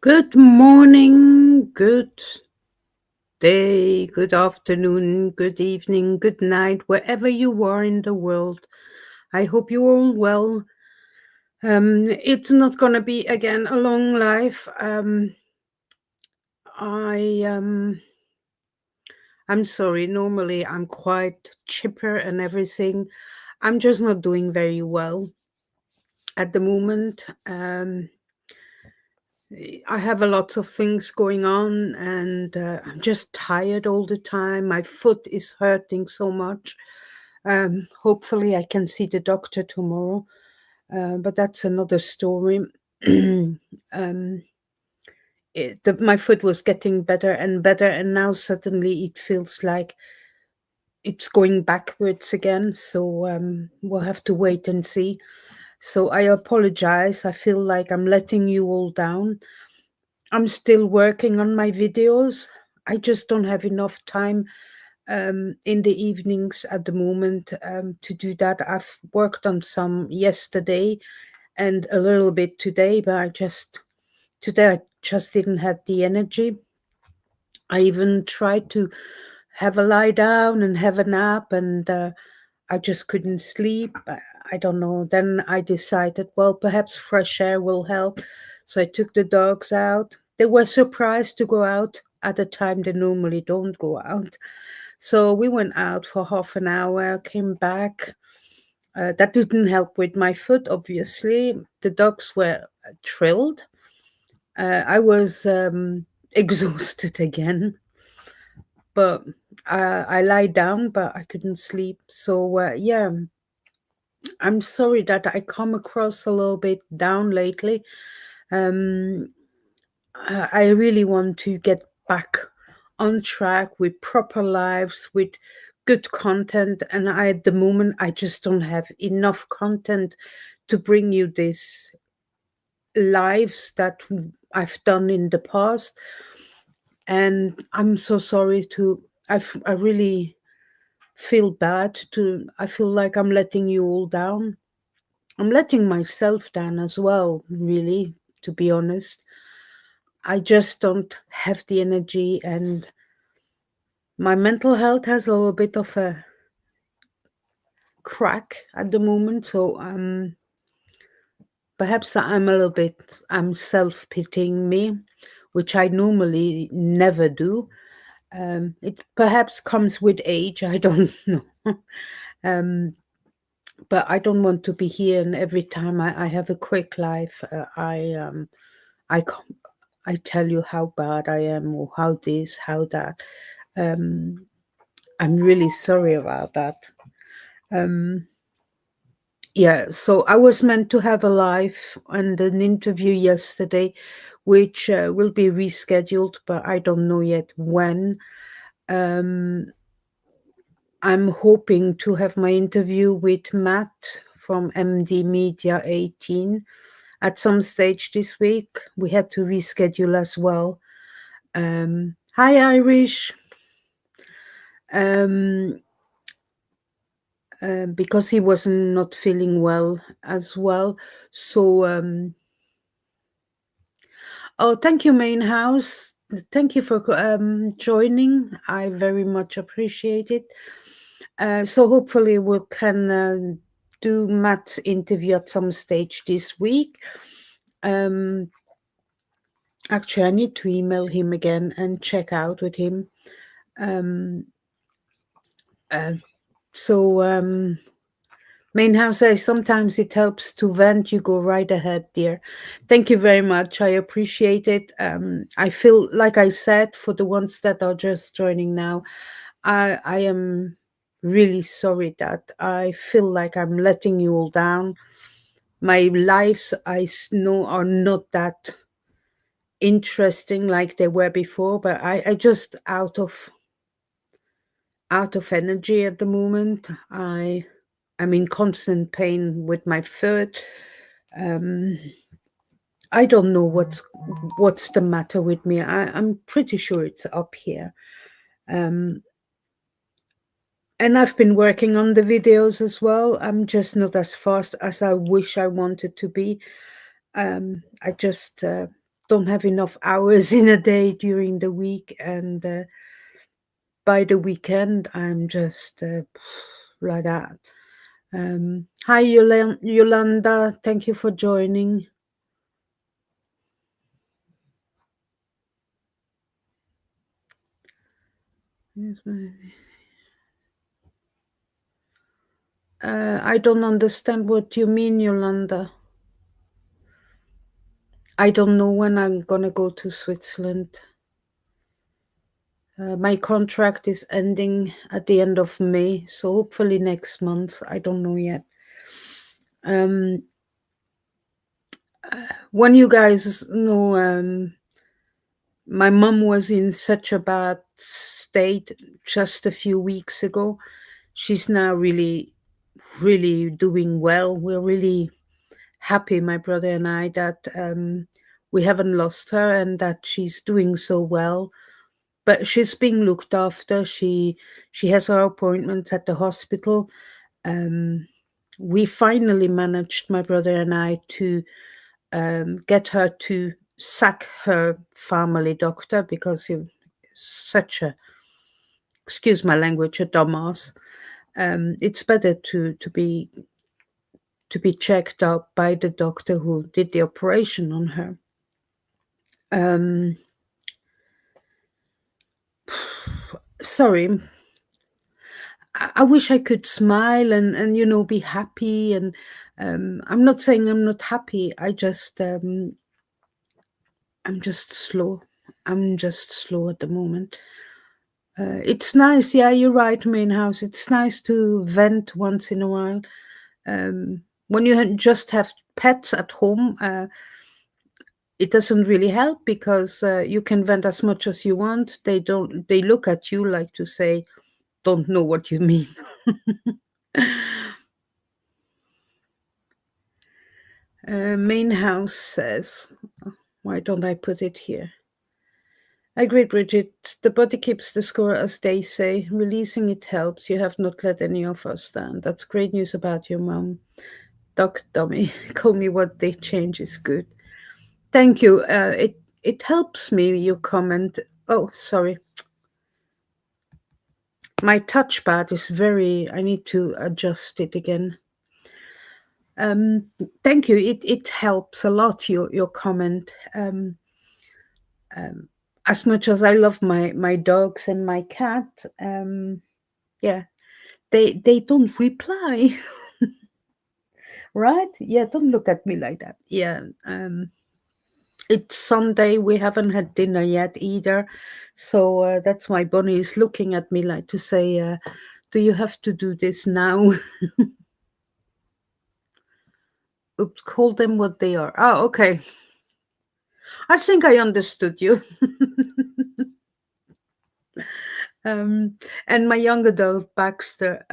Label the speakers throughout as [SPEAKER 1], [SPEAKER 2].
[SPEAKER 1] Good morning, good day, good afternoon, good evening, good night, wherever you are in the world. I hope you're all well. It's not gonna be again a long life. I I'm sorry. Normally I'm quite chipper and everything. I'm just not doing very well at the moment. I have a lot of things going on, and I'm just tired all the time. My foot is hurting so much. Hopefully, I can see the doctor tomorrow, but that's another story. um, my foot was getting better and better, and now suddenly it feels like it's going backwards again. So we'll have to wait and see. So I apologize. I feel like I'm letting you all down. I'm still working on my videos. I just don't have enough time in the evenings at the moment to do that. I've worked on some yesterday and a little bit today, but today I just didn't have the energy. I even tried to have a lie down and have a nap, and I just couldn't sleep. I don't know. Then I decided, well, perhaps fresh air will help. So I took the dogs out. They were surprised to go out at a time they normally don't go out. So we went out for half an hour, came back. That didn't help with my foot, obviously. The dogs were thrilled. I was exhausted again, but I lied down, but I couldn't sleep. So, yeah, I'm sorry that I come across a little bit down lately. Um, I really want to get back on track with proper lives, with good content, and at the moment I just don't have enough content to bring you this lives that I've done in the past. And I'm so sorry to. I really feel bad to. I feel like I'm letting you all down. I'm letting myself down as well, really, to be honest. I just don't have the energy, and my mental health has a little bit of a crack at the moment. So perhaps I'm self-pitying me, which I normally never do. It perhaps comes with age, I don't know. um, but I don't want to be here, and every time I have a quick life, I com- I tell you how bad I am, or how this, how that. Um, I'm really sorry about that. Um, yeah, so I was meant to have a live and an interview yesterday, which will be rescheduled, but I don't know yet when. Um, I'm hoping to have my interview with Matt from MD Media 18 at some stage this week. We had to reschedule as well. Hi, Irish. Um, because he was not feeling well as well. So, oh, thank you, Main House. Thank you for joining. I very much appreciate it. So hopefully we can do Matt's interview at some stage this week. Um, Actually, I need to email him again and check out with him. Um, uh, so, Main House says sometimes it helps to vent. You go right ahead, dear. Thank you very much. I appreciate it. I feel like I said, for the ones that are just joining now, I am really sorry that I feel like I'm letting you all down. My lives know are not that interesting like they were before, but I just out of energy at the moment. I'm in constant pain with my foot. Um, I don't know what's the matter with me. I'm pretty sure it's up here. Um, and I've been working on the videos as well. I'm just not as fast as I wish I wanted to be. I just don't have enough hours in a day during the week, and by the weekend I'm just like that. Hi, Yolanda. Thank you for joining. I don't understand what you mean, Yolanda. I don't know when I'm gonna go to Switzerland. My contract is ending at the end of May, so hopefully next month. I don't know yet. Um, when you guys know, my mom was in such a bad state just a few weeks ago. She's now really, really doing well. We're really happy, my brother and I, that we haven't lost her and that she's doing so well. But she's being looked after. She has her appointments at the hospital. Um, we finally managed, my brother and I, to get her to sack her family doctor because he was such a, excuse my language, a dumbass. It's better to be checked out by the doctor who did the operation on her. Um, sorry, I wish I could smile and be happy, and I'm not saying I'm not happy. I'm just slow. I'm just slow at the moment. It's nice, yeah, you're right, main house. It's nice to vent once in a while. When you just have pets at home, it doesn't really help because you can vent as much as you want. They don't. They look at you like to say, "Don't know what you mean." Main house says, "Why don't I put it here?" I agree, Bridget. The body keeps the score, as they say. Releasing it helps. You have not let any of us down. That's great news about your mom. Doc dummy, call me what they change is good. Thank you. It helps me. Your comment. Oh, sorry. My touchpad is very. I need to adjust it again. Thank you. It helps a lot. Your comment. As much as I love my dogs and my cat, yeah, they don't reply. Right? Yeah, don't look at me like that. Yeah. It's Sunday. We haven't had dinner yet either. So that's why Bonnie is looking at me like to say, do you have to do this now? Oops, call them what they are. Oh, okay. I think I understood you. um, and my young adult, Baxter,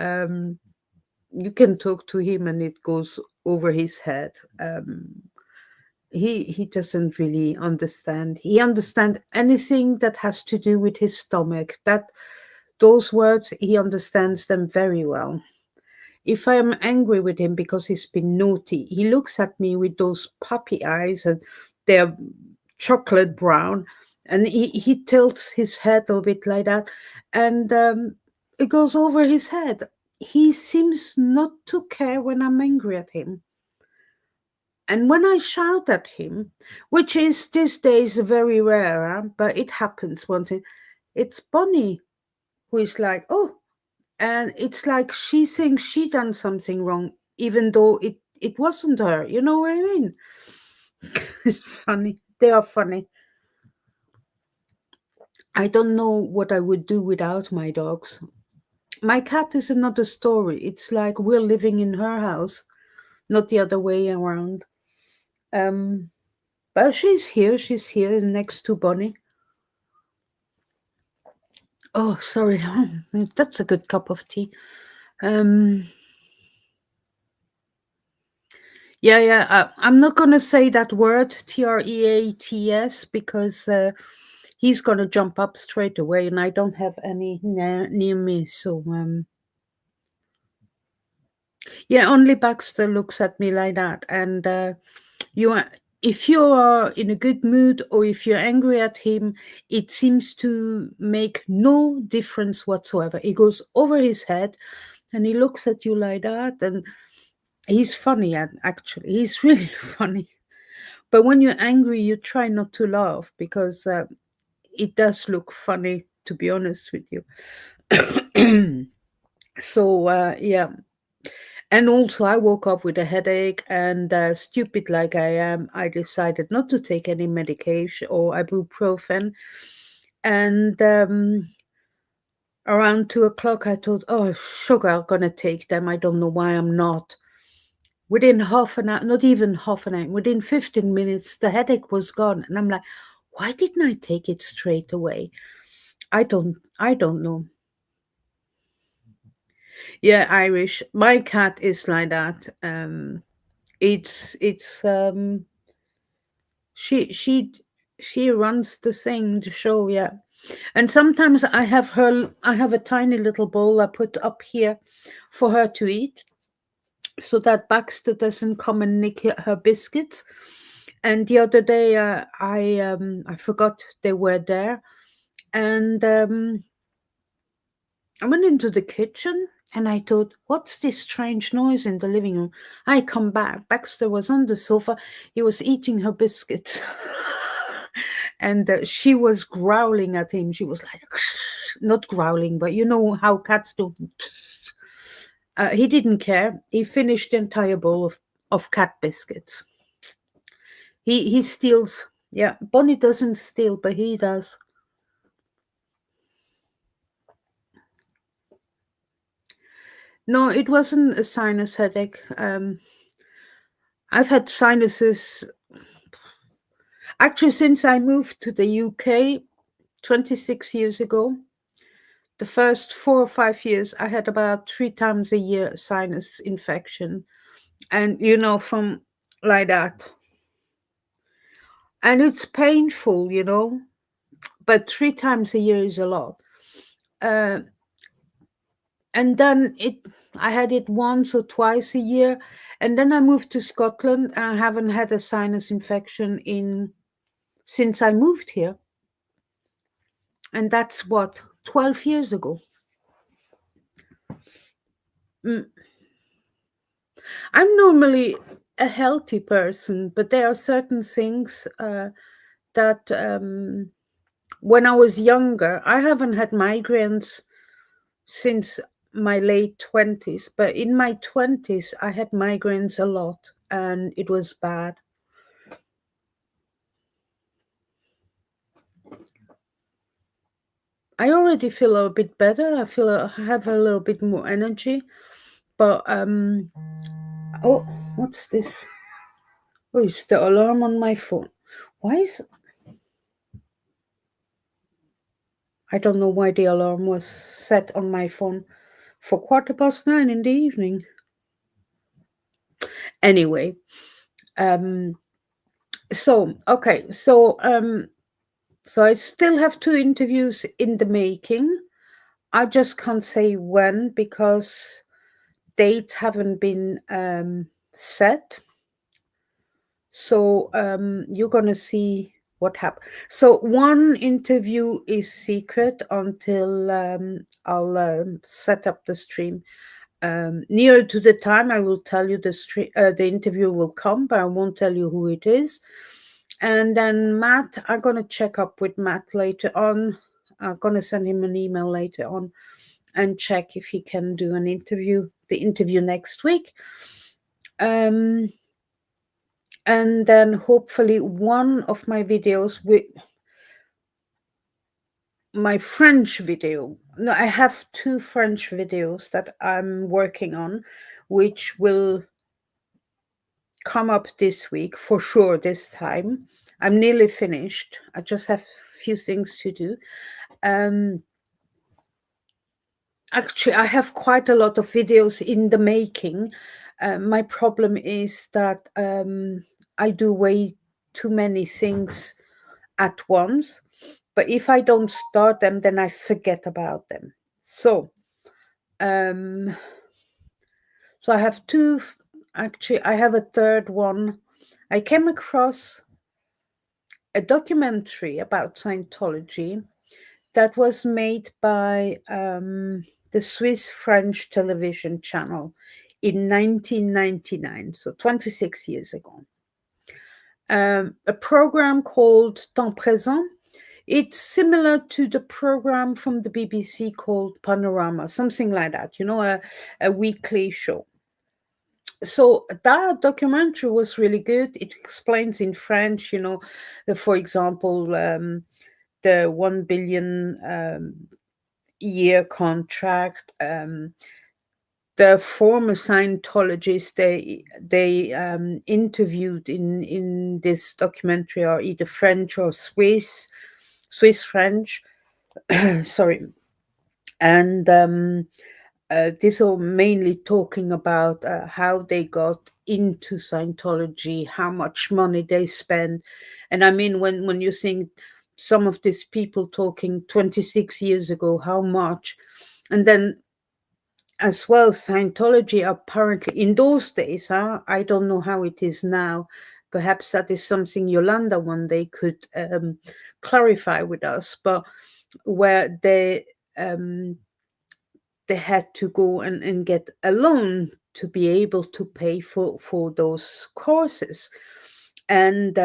[SPEAKER 1] you can talk to him and it goes over his head. He doesn't really understand. He understands anything that has to do with his stomach. That those words he understands them very well. If I am angry with him because he's been naughty, he looks at me with those puppy eyes and they're chocolate brown, and he tilts his head a bit like that, and it goes over his head. He seems not to care when I'm angry at him. And when I shout at him, which is these days very rare, but it happens once in, it's Bonnie who is like, oh, and it's like she thinks she done something wrong, even though it wasn't her. You know what I mean? It's funny. They are funny. I don't know what I would do without my dogs. My cat is another story. It's like we're living in her house, not the other way around. Um, but she's here. She's here next to Bonnie. Oh, sorry. That's a good cup of tea. Um, yeah, yeah. I'm not gonna say that word treats because he's gonna jump up straight away, and I don't have any near me. So yeah, only Baxter looks at me like that, and you if you are in a good mood or if you're angry at him, it seems to make no difference whatsoever. It goes over his head and he looks at you like that. And he's funny, and actually, he's really funny. But when you're angry, you try not to laugh because it does look funny, to be honest with you. So, yeah. And also, I woke up with a headache, and stupid like I am, I decided not to take any medication or ibuprofen. And around 2 o'clock, I thought, oh, sugar, I'm gonna take them. I don't know why I'm not. Within half an hour, not even half an hour, within 15 minutes, the headache was gone. And I'm like, why didn't I take it straight away? I don't know. Yeah, Irish. My cat is like that. It's she she she runs the thing, the show, yeah. And sometimes I have a tiny little bowl I put up here for her to eat so that Baxter doesn't come and nick her biscuits. And the other day, I forgot they were there, and I went into the kitchen and I thought, what's this strange noise in the living room? I come back. Baxter was on the sofa. He was eating her biscuits. And she was growling at him. She was like, not growling, but you know how cats do. He didn't care. He finished the entire bowl of cat biscuits. He steals. Yeah, Bonnie doesn't steal, but he does. No, it wasn't a sinus headache. I've had sinuses actually since I moved to the UK 26 years ago. The first 4 or 5 years, I had about 3 times a year sinus infection, and from like that, and it's painful, but 3 times a year is a lot. Uh, and then I had it once or twice a year, and then I moved to Scotland, and I haven't had a sinus infection in since I moved here, and that's what 12 years ago. Mm. I'm normally a healthy person, but there are certain things that when I was younger, I haven't had migraines since my late 20s, but in my 20s, I had migraines a lot and it was bad. I already feel a bit better. I have a little bit more energy, but oh, what's this? Oh, it's the alarm on my phone. Why is I don't know why the alarm was set on my phone for 9:15 in the evening. Anyway, um, so I still have 2 interviews in the making. I just can't say when because dates haven't been set. So you're gonna see what happens. So one interview is secret until I'll set up the stream. Near to the time, I will tell you the interview will come, but I won't tell you who it is. And then Matt, I'm gonna check up with Matt later on. I'm gonna send him an email later on and check if he can do the interview next week. And then hopefully one of my videos with my French video. No, I have 2 French videos that I'm working on, which will come up this week for sure this time. I'm nearly finished. I just have a few things to do. Um, Actually, I have quite a lot of videos in the making. My problem is that I do way too many things at once. But if I don't start them, then I forget about them. Um, so I have two. Actually, I have a third one I came across a documentary about Scientology that was made by the Swiss French television channel in 1999, so 26 years ago. A program called Temps Présent. It's similar to the program from the BBC called Panorama, something like that, a weekly show. So that documentary was really good. It explains in French, for example, the 1 billion year contract. The former Scientologists they interviewed in this documentary are either French or Swiss French. Sorry, and these are mainly talking about how they got into Scientology, how much money they spend, and I mean when you think some of these people talking 26 years ago, how much, and then as well, Scientology apparently in those days, I don't know how it is now. Perhaps that is something Yolanda one day could clarify with us. But where they had to go and get a loan to be able to pay for those courses. And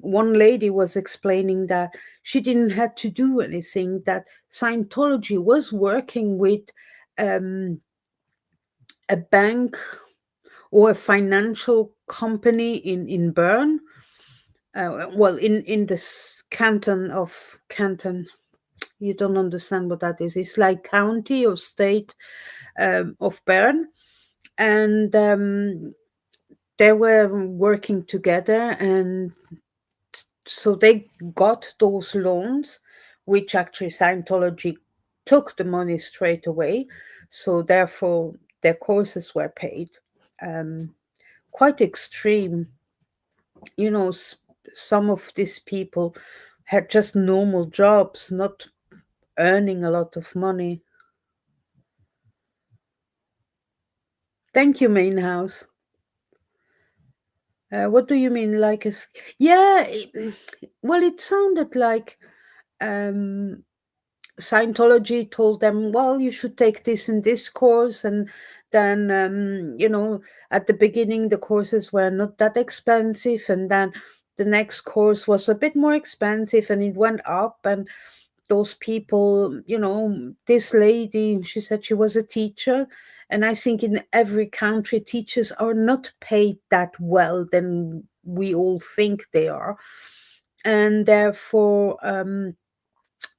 [SPEAKER 1] one lady was explaining that she didn't have to do anything, that Scientology was working with a bank or a financial company in Bern. Well, in this canton of Canton, you don't understand what that is. It's like county or state of Bern, and they were working together, and so they got those loans, which actually Scientology took the money straight away. So therefore, their courses were paid. Quite extreme. You know, some of these people had just normal jobs, not earning a lot of money. Thank you, main house. What do you mean, like yeah? Well, it sounded like um, Scientology told them, well, you should take this and this course, and then at the beginning the courses were not that expensive, and then the next course was a bit more expensive, and it went up, and those people, this lady, she said she was a teacher, and I think in every country teachers are not paid that well than we all think they are, and therefore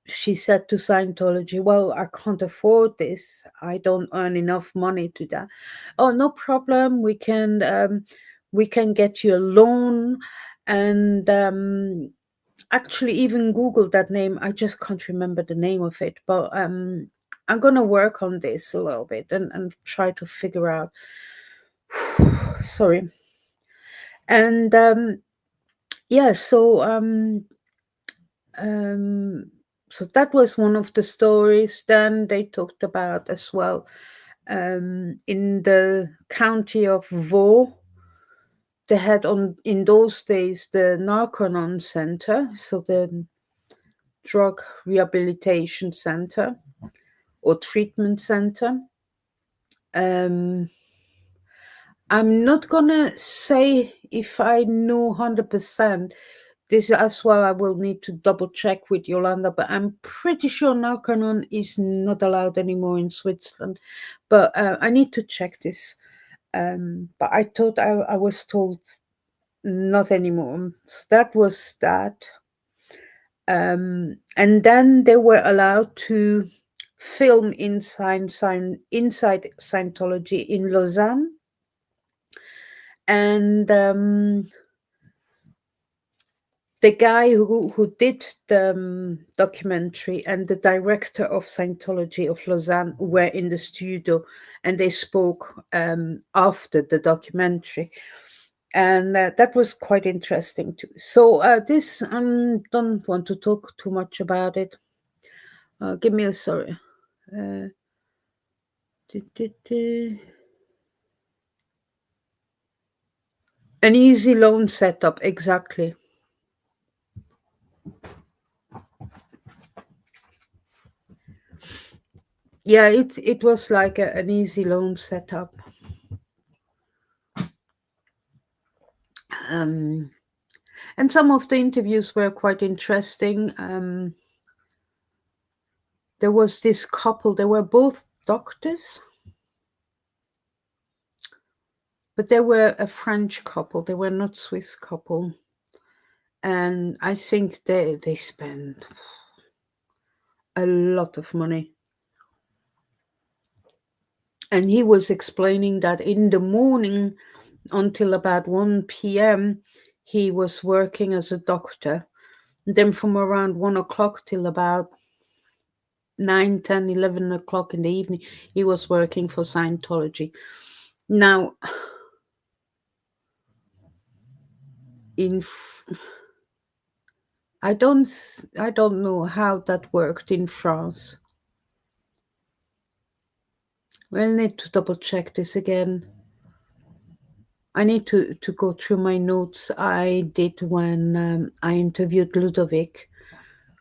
[SPEAKER 1] she said to Scientology, well, I can't afford this, I don't earn enough money to that. Oh, no problem, we can get you a loan. And actually even Googled that name. I just can't remember the name of it, but I'm gonna work on this a little bit and try to figure out. Sorry. And yeah, um, so that was one of the stories. Then they talked about as well in the county of Vaud. They had on in those days the Narconon Center, so the drug rehabilitation center or treatment center. Um, I'm not gonna say if I know 100%. This as well, I will need to double check with Yolanda, but I'm pretty sure Narcanon is not allowed anymore in Switzerland. But I need to check this. But I thought I was told not anymore. So that was that. And then they were allowed to film inside Scientology in Lausanne. And the guy who did the documentary and the director of Scientology of Lausanne were in the studio, and they spoke after the documentary, and that was quite interesting too. So this don't want to talk too much about it. Give me a sorry. Uh, du- du- du. An easy loan setup, exactly. Yeah, it was like an easy loan setup. Um, and some of the interviews were quite interesting. There was this couple, they were both doctors, but they were a French couple, they were not Swiss couple. And I think they spent a lot of money. And he was explaining that in the morning until about 1 p.m., he was working as a doctor. Then from around 1 o'clock till about 9, 10, 11 o'clock in the evening, he was working for Scientology. Now, in I don't know how that worked in France. We'll need to double check this again. I need to go through my notes I did when I interviewed Ludovic,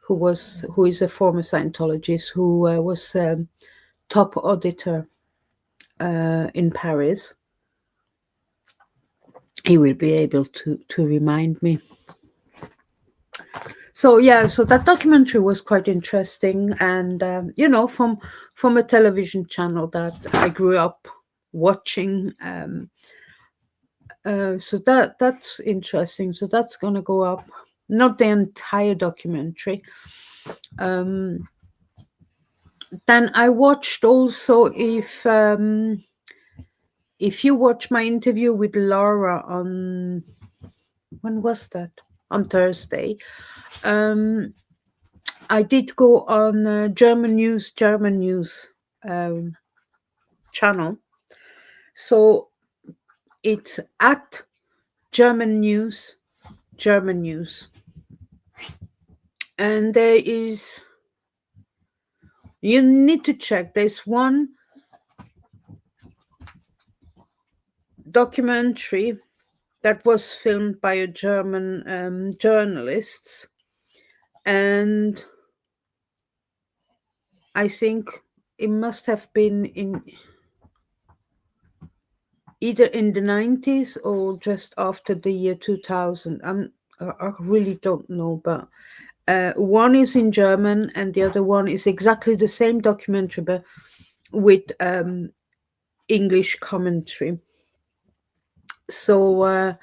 [SPEAKER 1] who is a former Scientologist who was top auditor in Paris. He will be able to remind me. So yeah, so that documentary was quite interesting, and from a television channel that I grew up watching. So that's interesting. So that's gonna go up. Not the entire documentary. Um, then I watched also if you watch my interview with Laura on when was that? On Thursday. Um, I did go on German news um, channel. So it's at German news, German news. And there is, you need to check, there's one documentary that was filmed by a German journalist. And I think it must have been in either in the 90s or just after the year 2000. I really don't know, but one is in German and the other one is exactly the same documentary, but with English commentary. So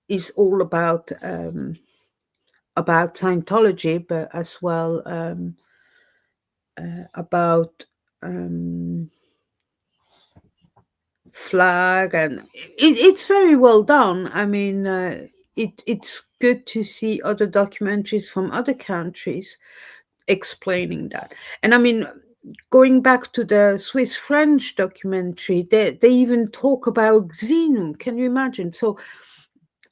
[SPEAKER 1] it's all about Scientology, but as well about flag, and it's very well done. I mean, it's good to see other documentaries from other countries explaining that. And I mean, going back to the Swiss French documentary, they even talk about Xenu. Can you imagine? So,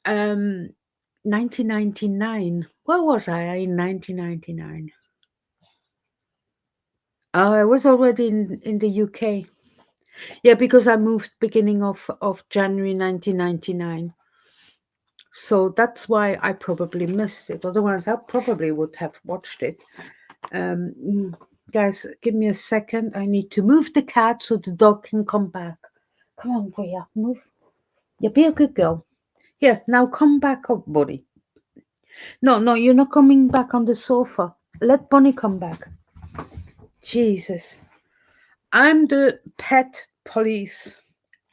[SPEAKER 1] 1999. Where was I in 1999? I was already in the UK. Yeah, because I moved beginning of January 1999. So that's why I probably missed it. Otherwise, I probably would have watched it. Guys, give me a second. I need to move the cat so the dog can come back. Come on, Bria, move. Yeah, be a good girl. Here, now come back up, Bonnie. No, no, you're not coming back on the sofa. Let Bonnie come back. Jesus. I'm the pet police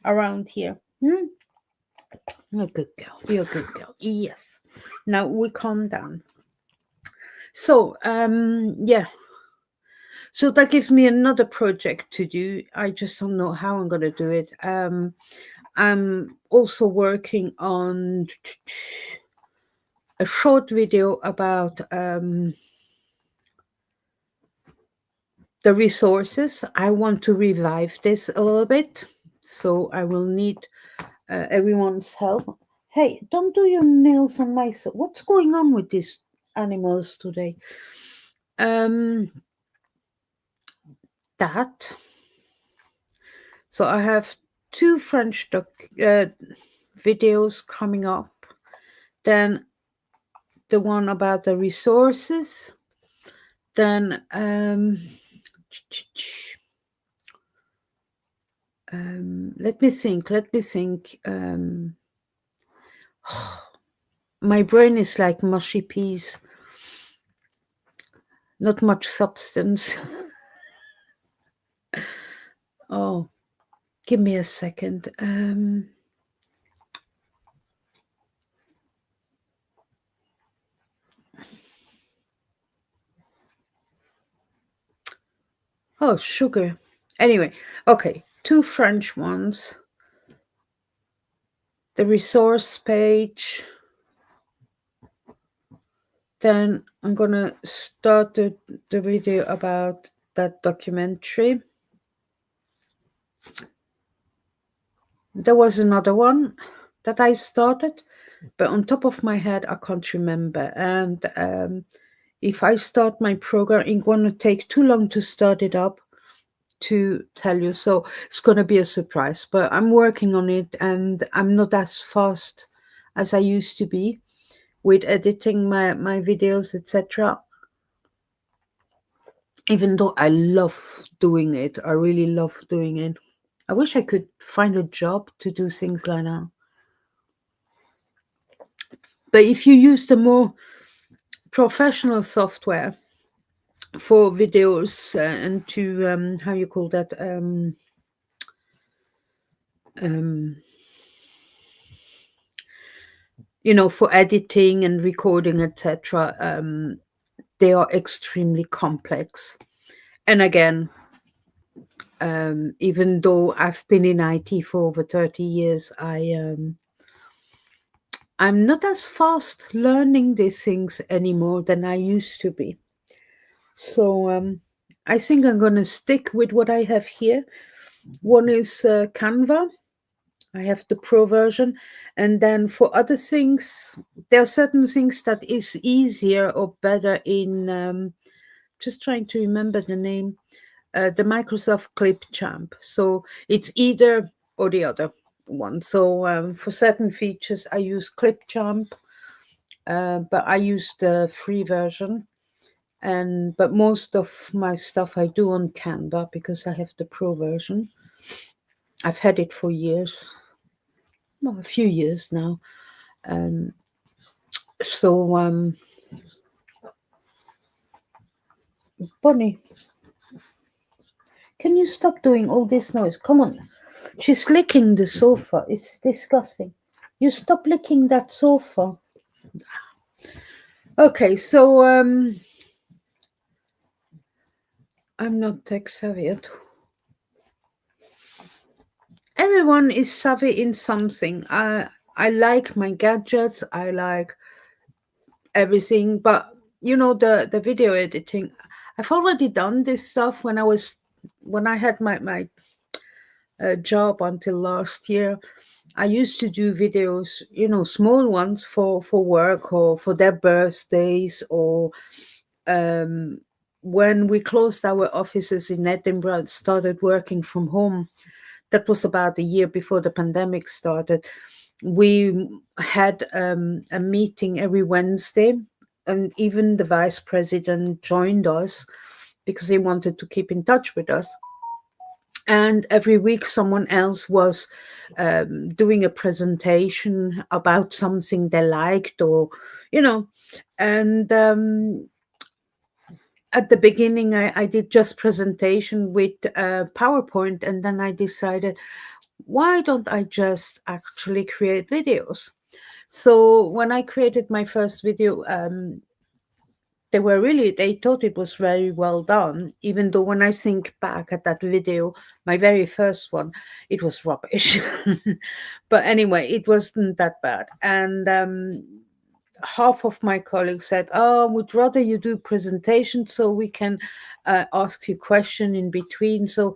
[SPEAKER 1] around here. Hmm? A good girl. You're a good girl. Yes. Now we calm down. So, yeah. So that gives me another project to do. I just don't know how I'm going to do it. I'm also working on a short video about the resources. I want to revive this a little bit. So I will need everyone's help. Hey, don't do your nails on my... What's going on with these animals today? That. So I have two French videos coming up. Then the one about the resources. Then let me think. My brain is like mushy peas, not much substance. Oh, give me a second. Oh, sugar. Anyway, okay, two French ones. The resource page. Then I'm gonna start the video about that documentary. There was another one that I started, but on top of my head, I can't remember. And if I start my program, it's gonna take too long to start it up to tell you. So it's gonna be a surprise, but I'm working on it, and I'm not as fast as I used to be with editing my videos, etc. Even though I love doing it, I really love doing it. I wish I could find a job to do things like that. But if you use the more professional software for videos and to how you call that um, for editing and recording, etc., they are extremely complex. And again, even though I've been in IT for over 30 years, I'm not as fast learning these things anymore than I used to be. So I think I'm going to stick with what I have here. One is Canva. I have the pro version. And then for other things, there are certain things that is easier or better in, just trying to remember the name, the Microsoft Clipchamp. So it's either or the other one. So for certain features, I use Clipchamp, but I use the free version. But most of my stuff I do on Canva because I have the pro version. I've had it for years, well, a few years now. Um, so, Bonnie, can you stop doing all this noise? Come on. She's licking the sofa. It's disgusting. You stop licking that sofa. Okay, so I'm not tech savvy at all. Everyone is savvy in something. I like my gadgets. I like everything, but the video editing. I've already done this stuff when I had my job until last year. I used to do videos, small ones for work or for their birthdays or um, when we closed our offices in Edinburgh and started working from home. That was about a year before the pandemic started. We had a meeting every Wednesday, and even the vice president joined us because he wanted to keep in touch with us. And every week, someone else was doing a presentation about something they liked, or and at the beginning, I did just presentation with PowerPoint, and then I decided, why don't I just actually create videos? So when I created my first video, they thought it was very well done, even though when I think back at that video, my very first one, it was rubbish. But anyway, it wasn't that bad. And half of my colleagues said, oh, would rather you do presentation so we can ask you question in between. So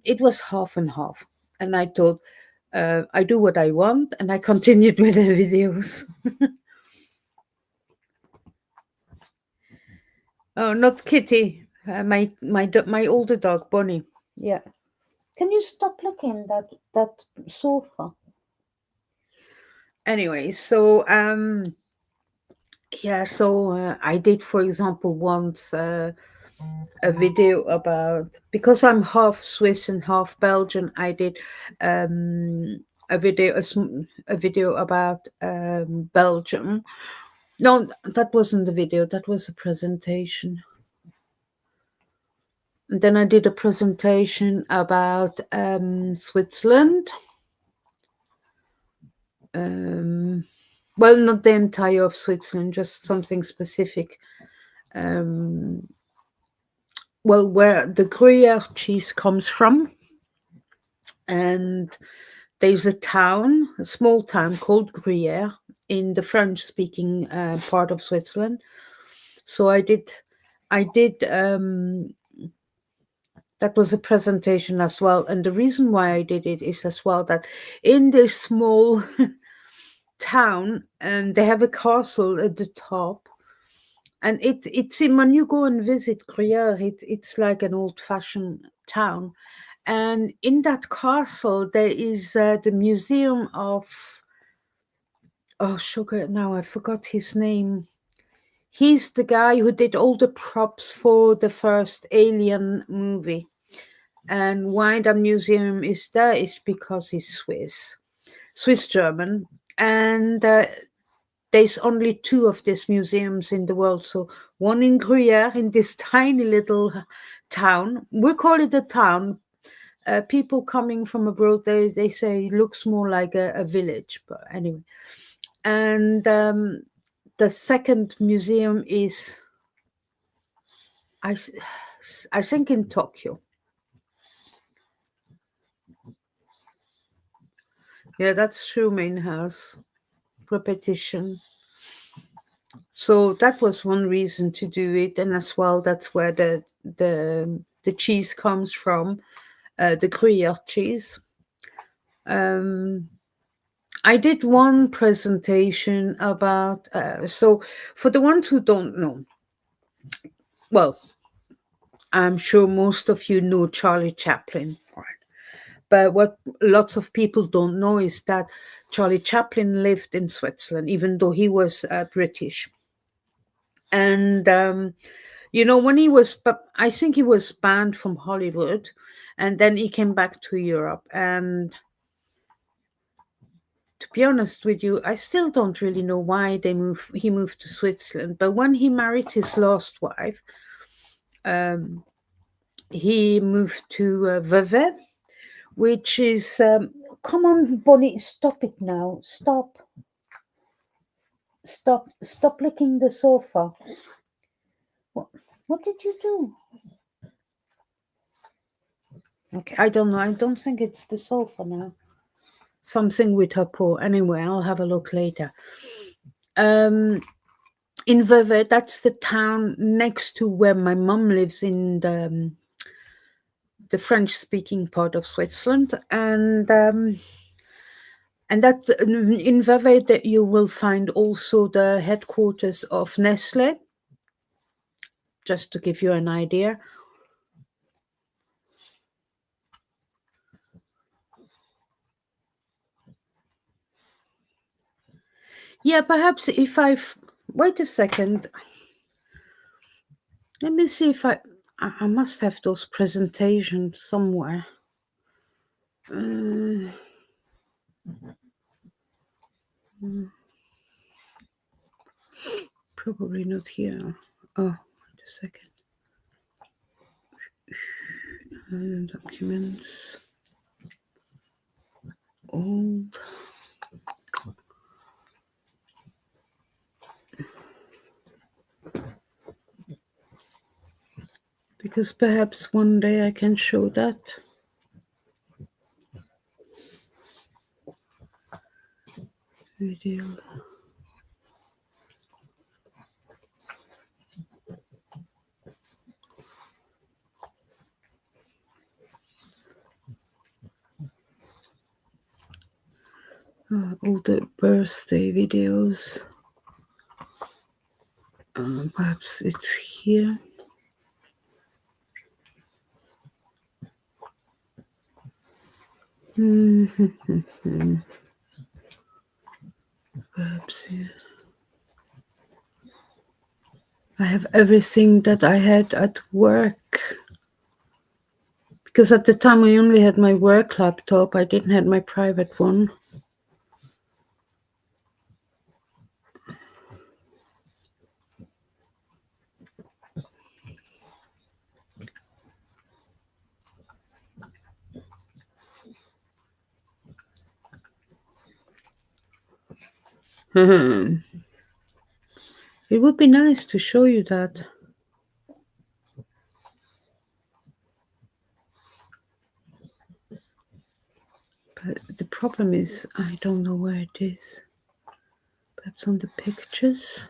[SPEAKER 1] it was half and half. And I thought, I do what I want, and I continued with the videos. Oh, not Kitty. My older dog, Bonnie. Yeah. Can you stop licking that sofa? Anyway, so yeah, so I did, for example, once a video about, because I'm half Swiss and half Belgian. I did a video about Belgium. No, that wasn't the video. That was a presentation. And then I did a presentation about Switzerland. Well, not the entire of Switzerland, just something specific. Well, where the Gruyere cheese comes from. And there's a small town called Gruyere in the French-speaking part of Switzerland. So I did that was a presentation as well. And the reason why I did it is as well that in this small town, and they have a castle at the top. And it's in, when you go and visit Gruyere, it's like an old-fashioned town. And in that castle, there is the museum of, oh, sugar, now I forgot his name. He's the guy who did all the props for the first Alien movie. And why the museum is there is because he's Swiss German. And there's only two of these museums in the world. So one in Gruyere, in this tiny little town. We call it a town. People coming from abroad, they say it looks more like a village. But anyway. And the second museum is, I think, in Tokyo. Yeah, that's true, main house. Repetition. So that was one reason to do it, and as well, that's where the cheese comes from, the Gruyere cheese. I did one presentation about. So for the ones who don't know, well, I'm sure most of you know Charlie Chaplin, right? But what lots of people don't know is that Charlie Chaplin lived in Switzerland, even though he was British. And when he was, I think he was banned from Hollywood, and then he came back to Europe. And to be honest with you, I still don't really know why he moved to Switzerland. But when he married his last wife, he moved to Vevey, which is, come on, Bonnie, stop it now. Stop licking the sofa. What did you do? Okay, I don't know. I don't think it's the sofa now. Something with her paw. Anyway, I'll have a look later. In Vevey, that's the town next to where my mum lives, in the French-speaking part of Switzerland. And that in Vevey, that you will find also the headquarters of Nestle. Just to give you an idea. Yeah, perhaps if wait a second. Let me see if I must have those presentations somewhere. Probably not here. Oh, wait a second. Documents. Old. Because perhaps one day I can show that. Video. All the birthday videos. Perhaps it's here. Perhaps here. I have everything that I had at work. Because at the time I only had my work laptop. I didn't have my private one. It would be nice to show you that. But the problem is, I don't know where it is. Perhaps on the pictures.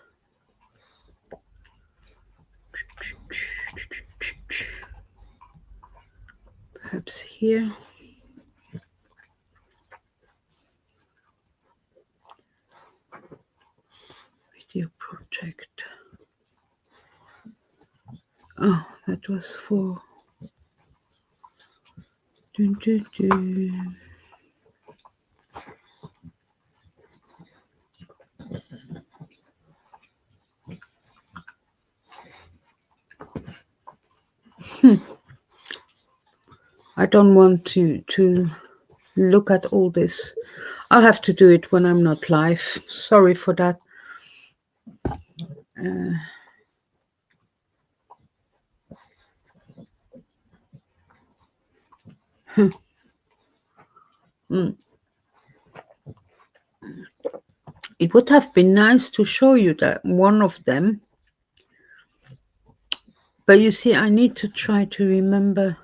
[SPEAKER 1] Perhaps here. Video project. Oh, that was for. Dun, dun, dun. I don't want to look at all this. I'll have to do it when I'm not live. Sorry for that. It would have been nice to show you that one of them. But you see, I need to try to remember.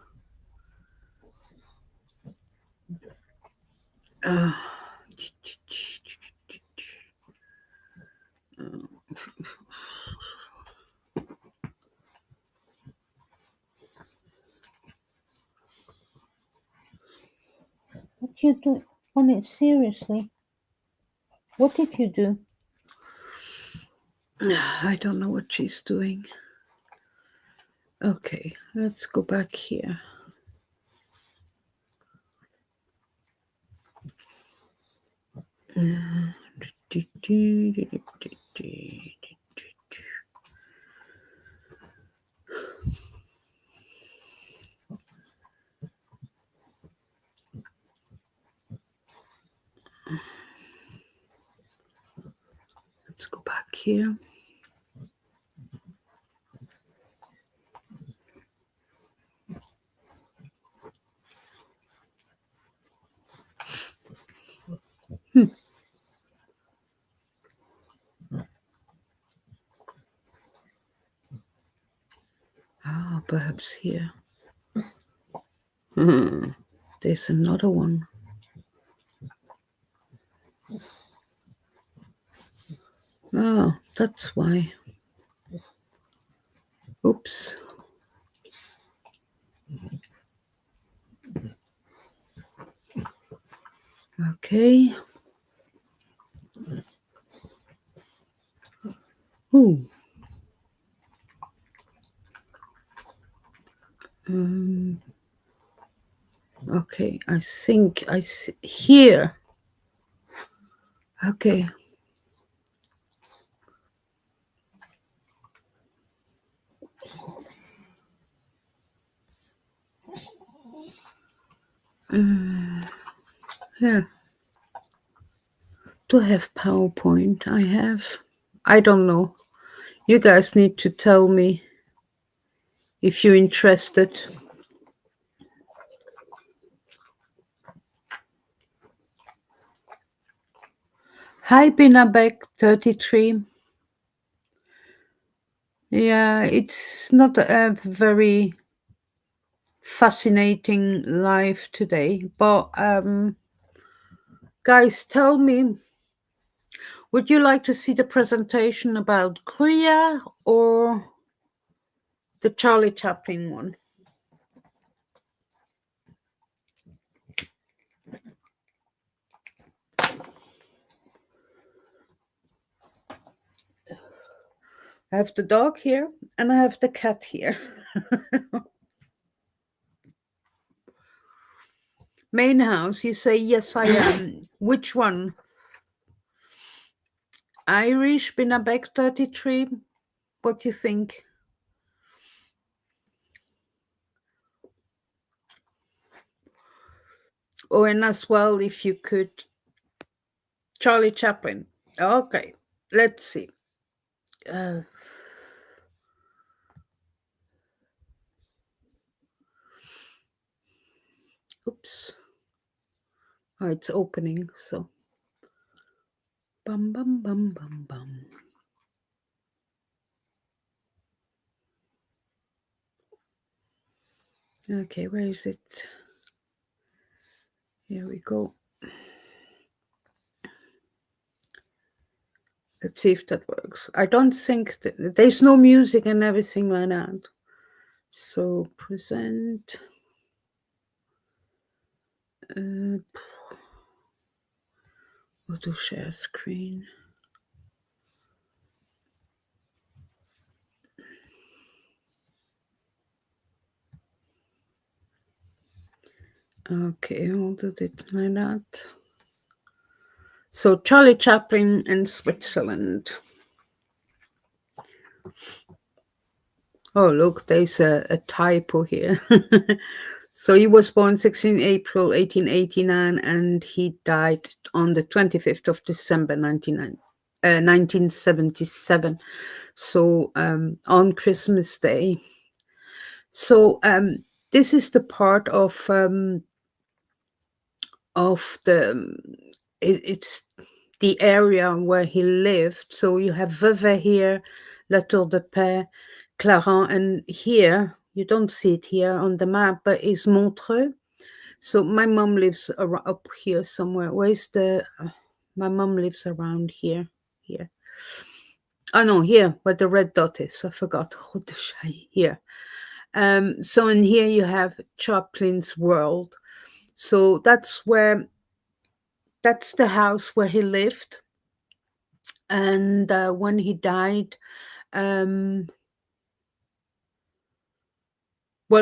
[SPEAKER 1] What you do on it seriously? What did you do? I don't know what she's doing. Okay, let's go back here. Let's go back here. Ah, perhaps here. There's another one. Oh, that's why. Oops. Okay. Ooh. Okay, I think I see here. Okay. Yeah. Do I have PowerPoint? I have. I don't know. You guys need to tell me if you're interested. Hi, Binabek 33. Yeah, it's not a very fascinating live today, but guys, tell me, would you like to see the presentation about Kriya or the Charlie Chaplin one? I have the dog here and I have the cat here. Main house, you say, yes, I am. Which one? Irish, been a back 33. What do you think? Oh, and as well, if you could, Charlie Chaplin. Okay, let's see. Uh, oops. Oh, it's opening. So, bum bum bum bum bum. Okay, where is it? Here we go. Let's see if that works. I don't think there's no music and everything like that. So present. Go to share screen. Okay, I'll do it like that. So Charlie Chaplin in Switzerland. Oh, look, there's a typo here. So he was born 16 April 1889 and he died on the 25th of December 1977. So on Christmas Day. So this is the part of the it's the area where he lived. So you have Vevey here, La Tour de Paix, Clarens, and here you don't see it here on the map, but it's Montreux. So my mom lives up here somewhere. Where's the? My mom lives around here. Here. Oh no, here where the red dot is. I forgot. Here. So in here you have Chaplin's World. So that's the house where he lived. And when he died, well,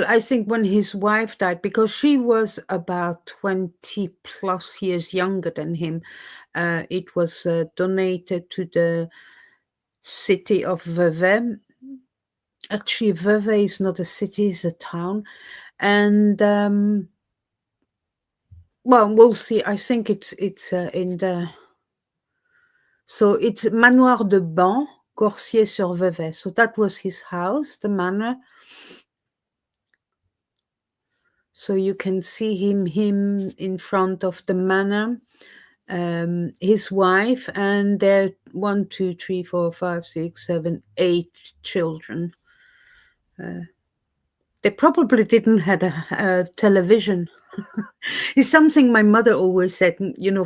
[SPEAKER 1] I think when his wife died, because she was about 20 plus years younger than him, it was donated to the city of Vevey. Actually, Vevey is not a city, it's a town. And well, we'll see. I think it's in the. So it's Manoir de Ban, Corsier-sur-Vevey. So that was his house, the manor. So you can see him in front of the manor, his wife, and their 1, 2, 3, 4, 5, 6, 7, 8 children. They probably didn't have a television. It's something my mother always said,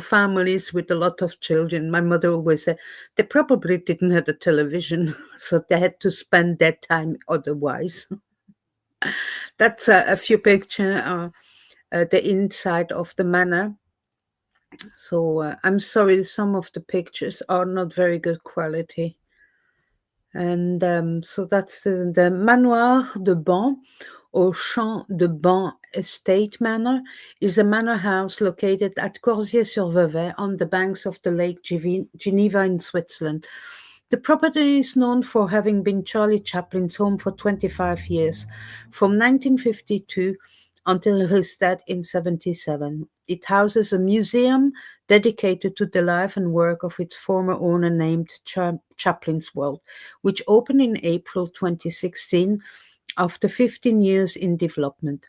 [SPEAKER 1] families with a lot of children. My mother always said they probably didn't have a television, so they had to spend their time otherwise. That's a few pictures, the inside of the manor. So I'm sorry, some of the pictures are not very good quality. And so that's the Manoir de Ban, or Champ de Ban Estate Manor, is a manor house located at Corsier-sur-Vevey on the banks of the Lake Geneva in Switzerland. The property is known for having been Charlie Chaplin's home for 25 years, from 1952 until his death in 1977. It houses a museum dedicated to the life and work of its former owner named Chaplin's World, which opened in April 2016 after 15 years in development.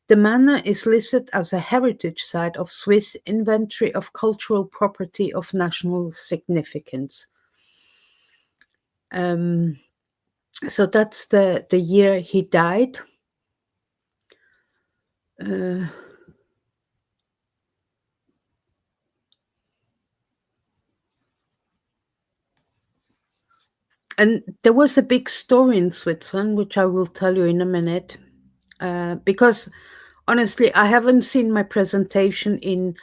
[SPEAKER 1] The manor is listed as a heritage site of Swiss Inventory of Cultural Property of National Significance. So that's the year he died. And there was a big story in Switzerland, which I will tell you in a minute, because honestly, I haven't seen my presentation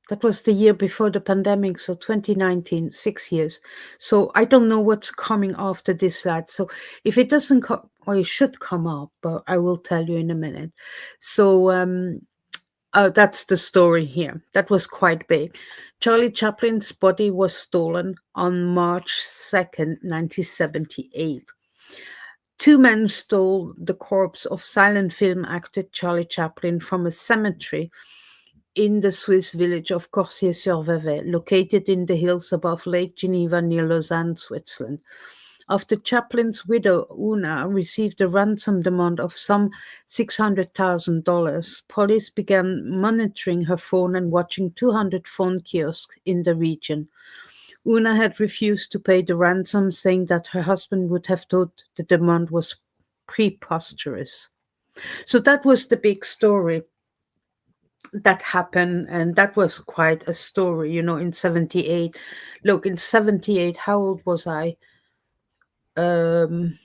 [SPEAKER 1] that was the year before the pandemic, so 2019, 6 years. So I don't know what's coming after this slide. So if it doesn't come, or it should come up, but I will tell you in a minute. So that's the story here. That was quite big. Charlie Chaplin's body was stolen on March 2nd, 1978. Two men stole the corpse of silent film actor Charlie Chaplin from a cemetery in the Swiss village of Corsier-sur-Vevey, located in the hills above Lake Geneva near Lausanne, Switzerland. After Chaplin's widow, Una, received a ransom demand of some $600,000, police began monitoring her phone and watching 200 phone kiosks in the region. Una had refused to pay the ransom, saying that her husband would have thought the demand was preposterous. So that was the big story that happened, and that was quite a story, in 78. Look, in 78, how old was I? Um,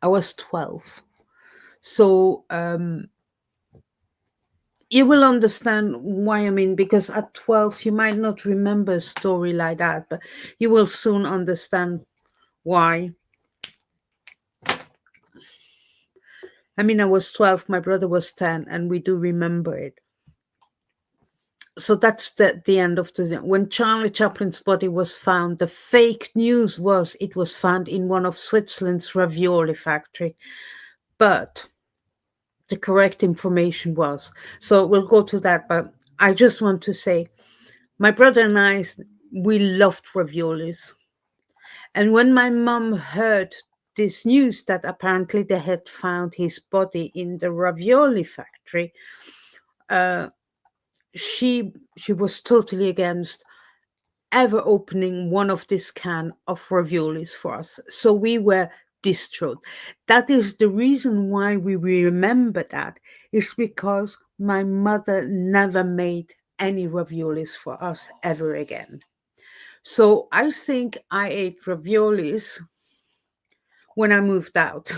[SPEAKER 1] I was 12. So you will understand why, because at 12, you might not remember a story like that, but you will soon understand why. I was 12, my brother was 10, and we do remember it. So that's the end of when Charlie Chaplin's body was found. The fake news was it was found in one of Switzerland's ravioli factory, but the correct information was. So we'll go to that, but I just want to say, my brother and I, we loved raviolis, and when my mom heard this news that apparently they had found his body in the ravioli factory, uh, she was totally against ever opening one of this can of raviolis for us. So we were distraught. That is the reason why we remember that, is because my mother never made any raviolis for us ever again. So I think I ate raviolis when I moved out.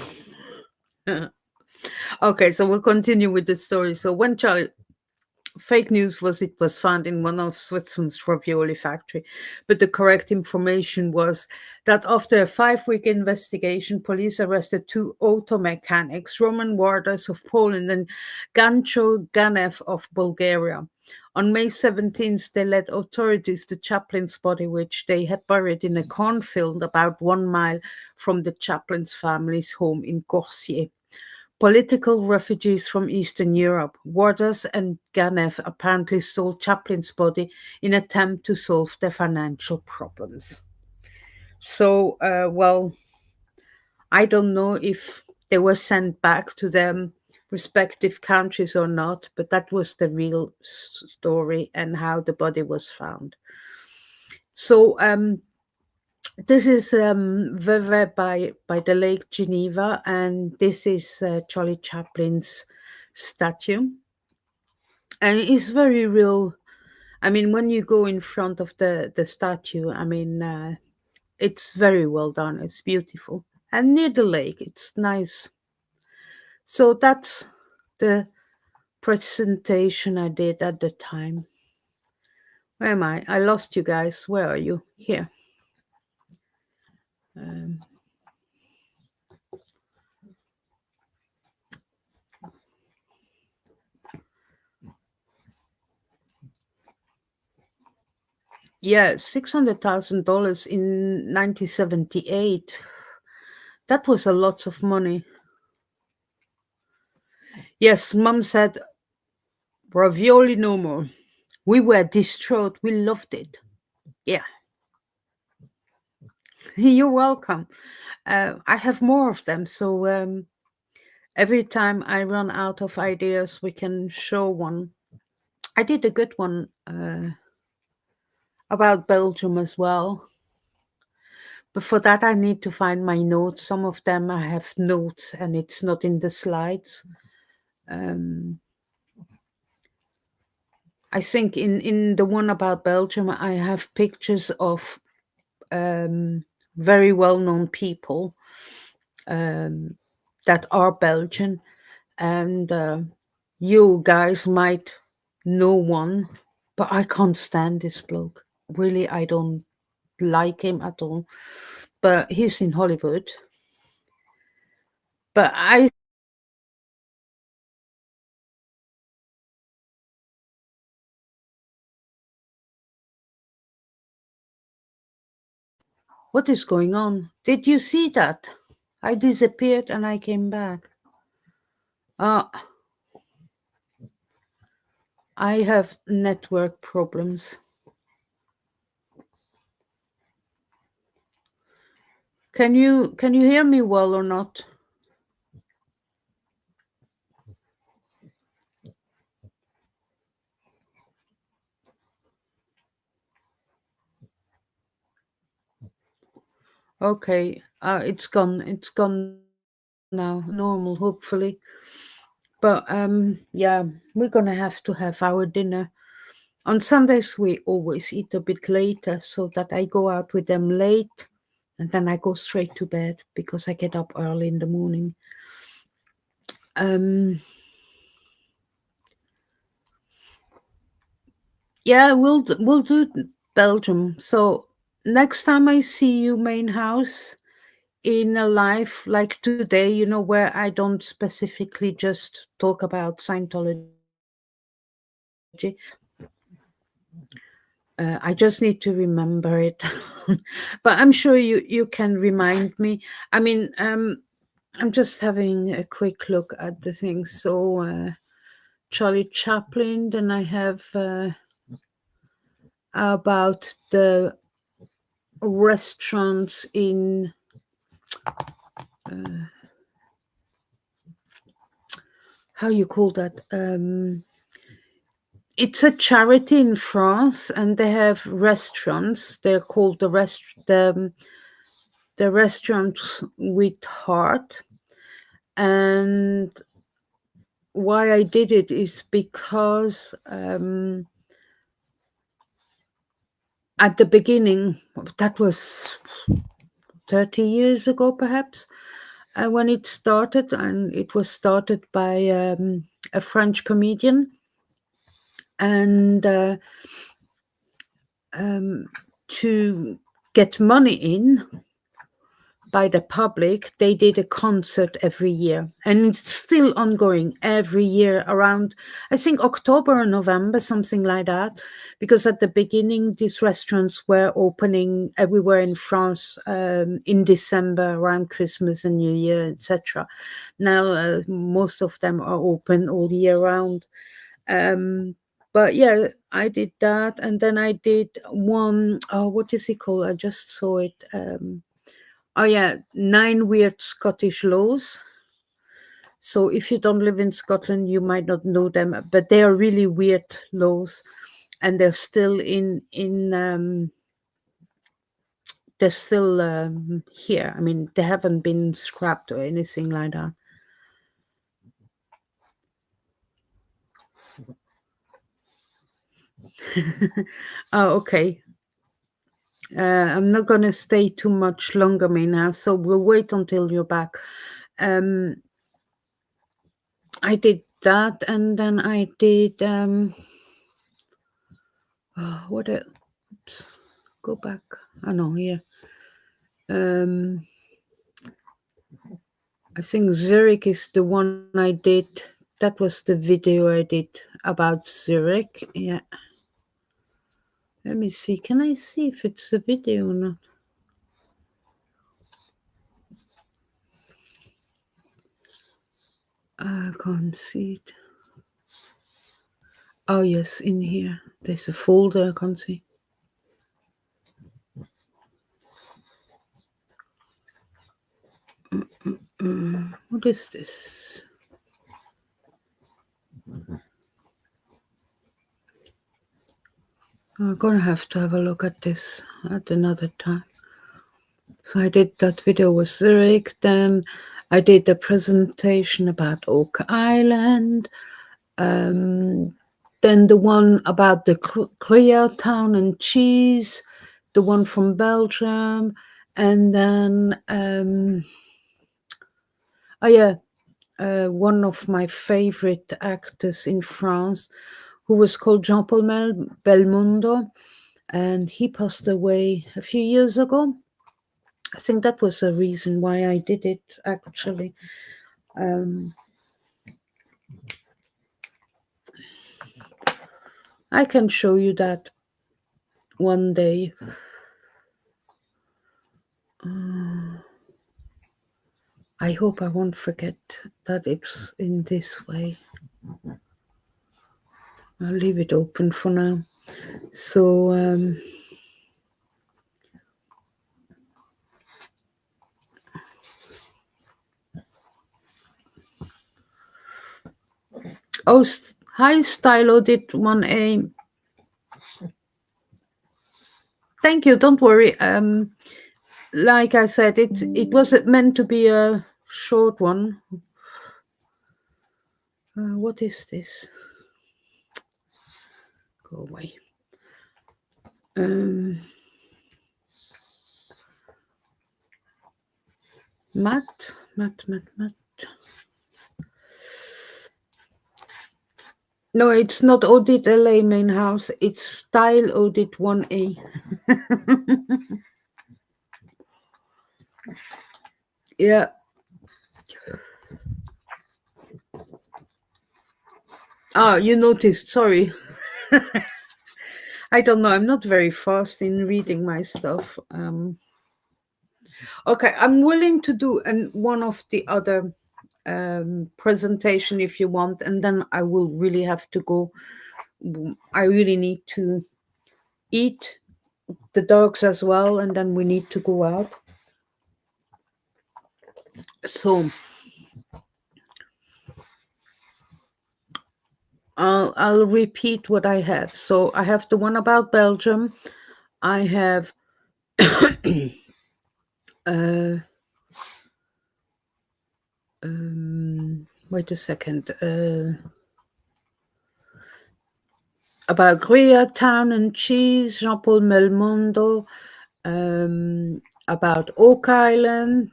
[SPEAKER 1] Okay, so we'll continue with the story. So when Charlie fake news was it was found in one of Switzerland's ravioli factory, but the correct information was that after a 5-week investigation, police arrested two auto mechanics, Roman Wardas of Poland and Gancho Ganev of Bulgaria. On May 17th, they led authorities to Chaplin's body, which they had buried in a cornfield about 1 mile from the Chaplin's family's home in Corsier. Political refugees from Eastern Europe, Wardas and Ganev apparently stole Chaplin's body in an attempt to solve their financial problems. So, I don't know if they were sent back to their respective countries or not, but that was the real story and how the body was found. So, this is Vevey by the Lake Geneva, and this is Charlie Chaplin's statue. And it's very real. When you go in front of the statue, it's very well done. It's beautiful. And near the lake, it's nice. So that's the presentation I did at the time. Where am I? I lost you guys. Where are you? Here. Yeah, $600,000 in 1978. That was a lot of money. Yes, Mom said, ravioli no more. We were distraught. We loved it. Yeah. You're welcome. I have more of them. So every time I run out of ideas, we can show one. I did a good one about Belgium as well. But for that, I need to find my notes. Some of them I have notes and it's not in the slides. I think in the one about Belgium, I have pictures of very well-known people that are Belgian. And you guys might know one, but I can't stand this bloke. Really, I don't like him at all. But he's in Hollywood. But I What is going on? Did you see that? I disappeared and I came back. Uh, I have network problems. Can you hear me well or not? Okay, it's gone. It's gone now. Normal, hopefully. But yeah, we're gonna have to have our dinner. On Sundays we always eat a bit later so that I go out with them late and then I go straight to bed because I get up early in the morning. Um yeah, we'll do Belgium. So next time I see you main house in a live like today, where I don't specifically just talk about Scientology. I just need to remember it, but I'm sure you can remind me. I mean, I'm just having a quick look at the things. So Charlie Chaplin. Then I have about the restaurants in. How you call that? It's a charity in France, and they have restaurants. They're called the restaurants with heart. And why I did it is because at the beginning, that was 30 years ago, perhaps, when it started, and it was started by a French comedian. And to get money in by the public, they did a concert every year, and it's still ongoing every year around, I think, October or November, something like that, because at the beginning these restaurants were opening everywhere in France in December around Christmas and New Year, etc. Now most of them are open all year round. But yeah, I did that, and then I did one, oh, what is it called? I just saw it. Oh yeah, 9 weird Scottish laws. So if you don't live in Scotland, you might not know them, but they are really weird laws, and they're still they're still here. I mean, they haven't been scrapped or anything like that. Oh, okay. I'm not gonna stay too much longer, me now, so we'll wait until you're back. I did that, and then I did what else? Oops, go back. Oh no, here. I think Zurich is the one I did. That was the video I did about Zurich. Yeah. Let me see. Can I see if it's a video or not? I can't see it. Oh yes, in here. There's a folder I can't see. What is this? I'm gonna have to have a look at this at another time. So I did that video with Zurich, then I did a presentation about Oak Island, then the one about the Gruyere town and cheese, the one from Belgium, and then one of my favorite actors in France, who was called Jean-Paul Belmondo, and he passed away a few years ago. I think that was a reason why I did it, actually. I can show you that one day. I hope I won't forget that it's in this way. I'll leave it open for now. So, oh, hi, Stylo did 1A. Thank you. Don't worry. Like I said, it wasn't meant to be a short one. What is this? Go away. Matt. No, it's not Audit LA main house. It's Style Audit 1A. Yeah. Ah, you noticed. Sorry. I don't know. I'm not very fast in reading my stuff. Okay, I'm willing to do one of the other presentation if you want, and then I will really have to go. I really need to eat the dogs as well, and then we need to go out. So I'll repeat what I have. So I have the one about Belgium. I have wait a second. About Gruyere Town and Cheese, Jean-Paul Melmondo. About Oak Island.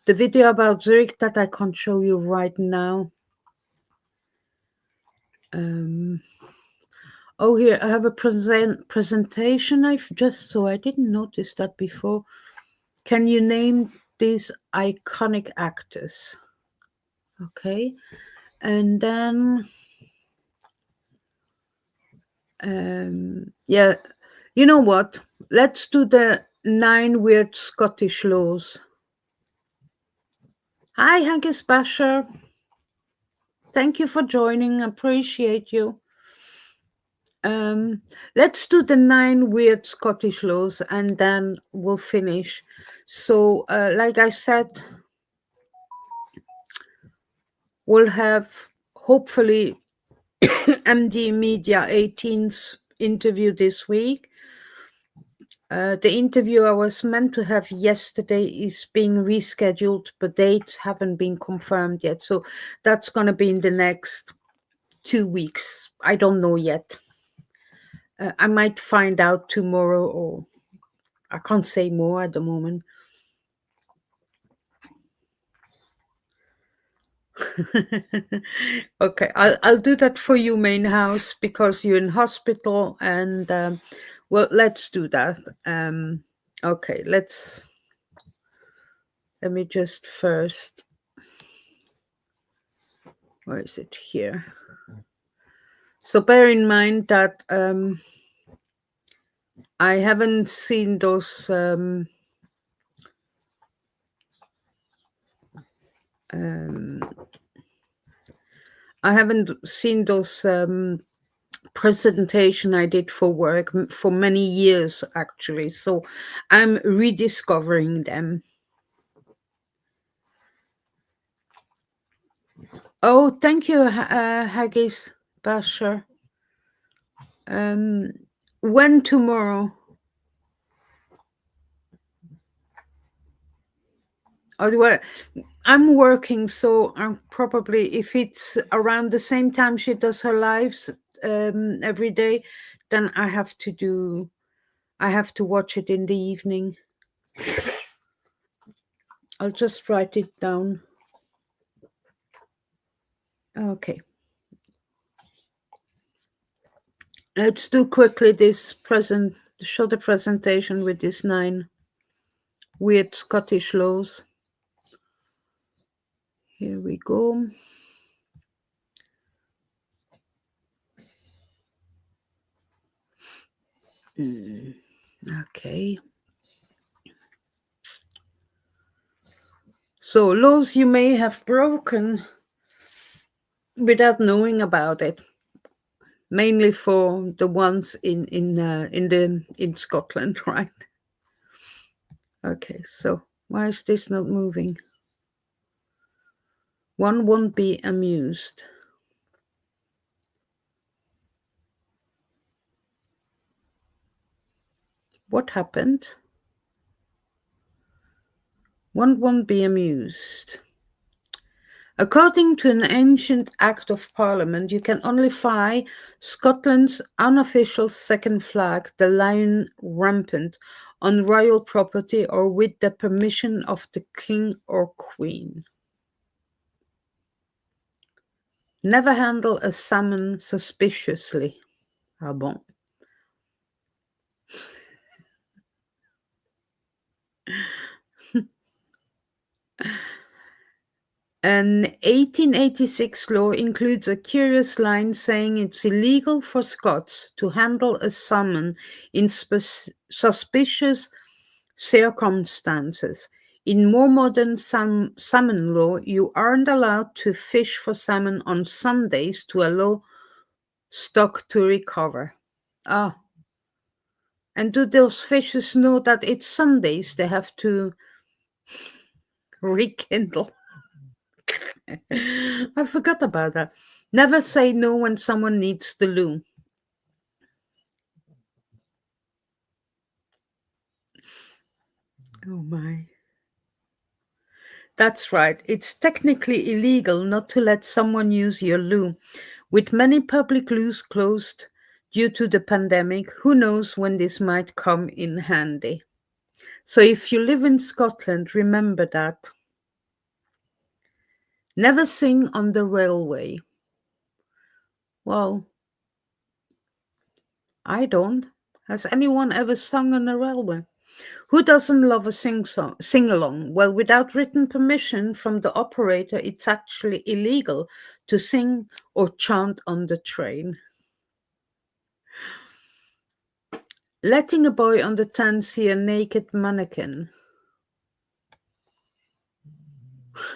[SPEAKER 1] The video about Zurich that I can't show you right now. Oh, here I have a presentation. I didn't notice that before. Can you name these iconic actors? Okay, and then yeah, you know what? Let's do the 9 weird Scottish laws. Hi, Haggis Basher. Thank you for joining. Appreciate you. Let's do the 9 weird Scottish laws and then we'll finish. So, like I said, we'll have hopefully MD Media 18's interview this week. The interview I was meant to have yesterday is being rescheduled, but dates haven't been confirmed yet. So that's going to be in the next 2 weeks. I don't know yet. I might find out tomorrow, or I can't say more at the moment. Okay, I'll do that for you, main house, because you're in hospital, and well, let's do that. Okay, let me just first, where is it here? So bear in mind that I haven't seen those presentation I did for work for many years, actually. So I'm rediscovering them. Oh, thank you, Haggis Basher. When tomorrow? I'm working, so I'm probably, if it's around the same time she does her lives every day, then I have to watch it in the evening. I'll just write it down. Okay. Let's do quickly this show the presentation with these 9 weird Scottish laws. Here we go. Okay. So laws you may have broken without knowing about it, mainly for the ones in Scotland, right? Okay, so why is this not moving? One won't be amused. What happened? One won't be amused. According to an ancient Act of Parliament, you can only fly Scotland's unofficial second flag, the lion rampant, on royal property or with the permission of the king or queen. Never handle a salmon suspiciously. Ah bon? An 1886 law includes a curious line saying it's illegal for Scots to handle a salmon in suspicious circumstances. In more modern salmon law, you aren't allowed to fish for salmon on Sundays to allow stock to recover. Ah, and do those fishers know that it's Sundays they have to rekindle? I forgot about that. Never say no when someone needs the loo. Oh my. That's right. It's technically illegal not to let someone use your loo. With many public loos closed due to the pandemic, who knows when this might come in handy. So if you live in Scotland, remember that. Never sing on the railway. Well, I don't. Has anyone ever sung on a railway? Who doesn't love a sing along? Well, without written permission from the operator, it's actually illegal to sing or chant on the train. Letting a boy on the 10 see a naked mannequin.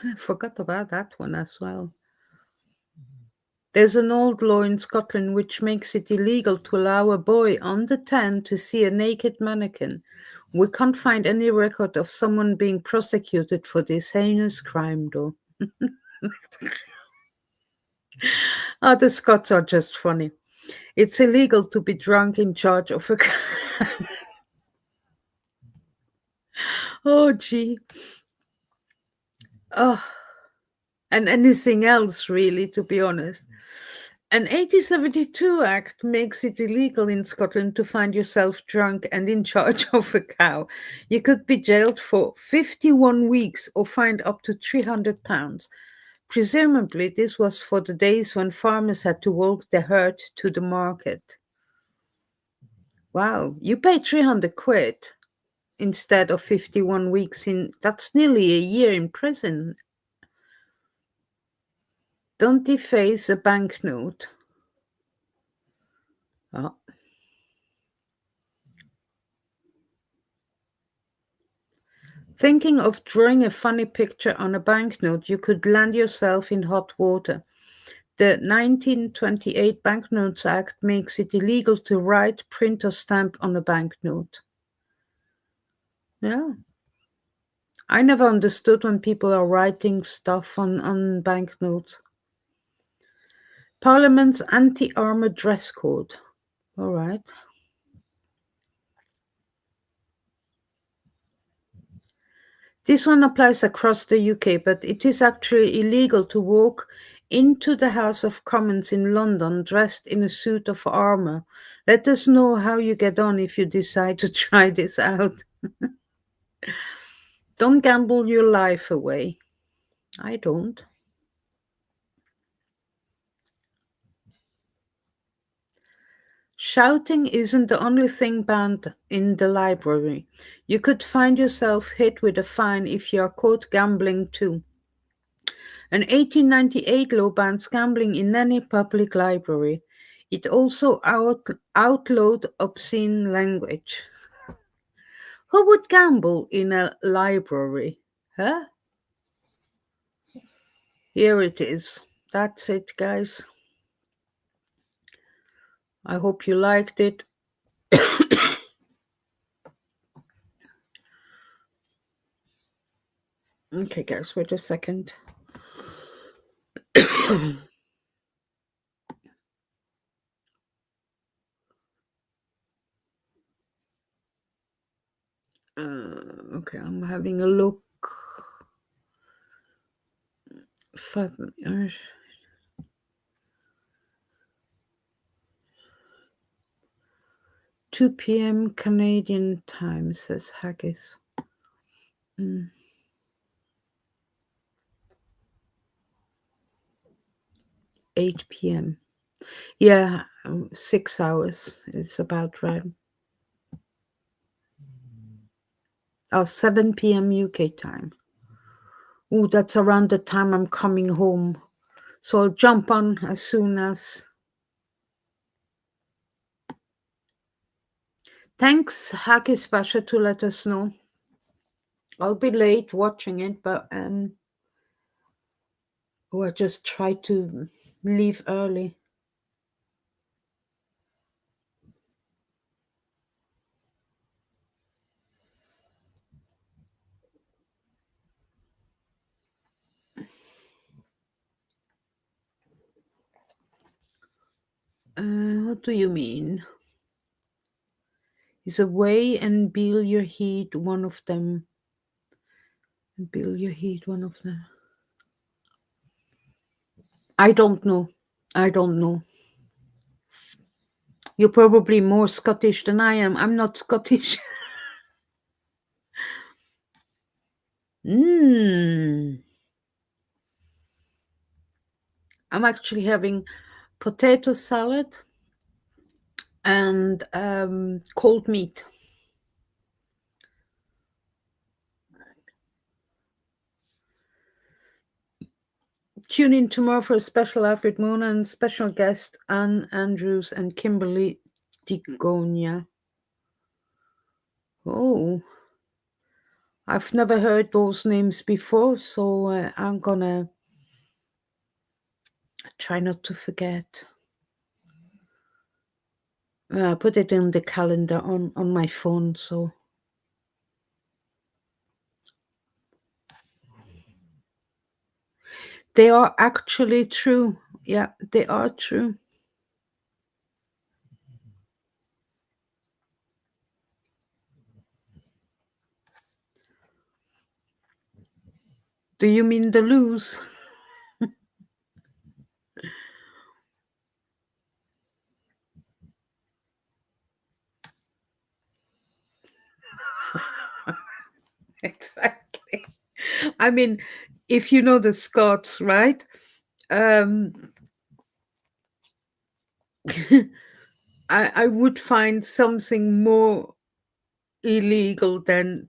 [SPEAKER 1] I forgot about that one as well. There's an old law in Scotland which makes it illegal to allow a boy under 10 to see a naked mannequin. We can't find any record of someone being prosecuted for this heinous crime, though. Ah, the Scots are just funny. It's illegal to be drunk in charge of a car. Oh, gee. Oh, and anything else, really, to be honest. An 1872 act makes it illegal in Scotland to find yourself drunk and in charge of a cow. You could be jailed for 51 weeks or fined up to £300. Presumably, this was for the days when farmers had to walk their herd to the market. Wow, you pay 300 quid instead of 51 weeks in, that's nearly a year in prison. Don't deface a banknote. Oh. Thinking of drawing a funny picture on a banknote, you could land yourself in hot water. The 1928 Banknotes Act makes it illegal to write, print, or stamp on a banknote. Yeah. I never understood when people are writing stuff on banknotes. Parliament's anti-armour dress code. All right. This one applies across the UK, but it is actually illegal to walk into the House of Commons in London dressed in a suit of armour. Let us know how you get on if you decide to try this out. Don't gamble your life away. I don't. Shouting isn't the only thing banned in the library. You could find yourself hit with a fine if you are caught gambling too. An 1898 law bans gambling in any public library. It also outlawed obscene language. Who would gamble in a library? Huh? Here it is. That's it, guys. I hope you liked it. Okay, guys, wait a second. Okay, I'm having a look. 2 p.m. Canadian time, says Haggis. 8 p.m. Yeah, 6 hours is about right. 7 p.m. UK time. Oh, that's around the time I'm coming home. So I'll jump on as soon as. Thanks, Haggis Basha, to let us know. I'll be late watching it, but I just try to leave early. What do you mean? Is away and Bill your heat one of them? Bill your heat one of them? I don't know. I don't know. You're probably more Scottish than I am. I'm not Scottish. I'm actually having potato salad and cold meat. Tune in tomorrow for a special Alfred Moon and special guest Anne Andrews and Kimberly Digonia. Oh, I've never heard those names before, so I'm gonna try not to forget. Put it in the calendar on my phone, so. They are actually true. Yeah, they are true. Do you mean the loose? Exactly. I mean, if you know the Scots, right? I would find something more illegal than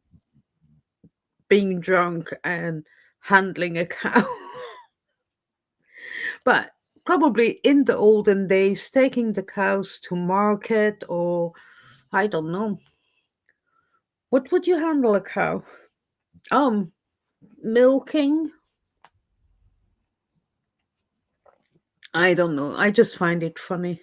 [SPEAKER 1] being drunk and handling a cow. But probably in the olden days, taking the cows to market, or I don't know. What would you handle a cow? Milking? I don't know. I just find it funny.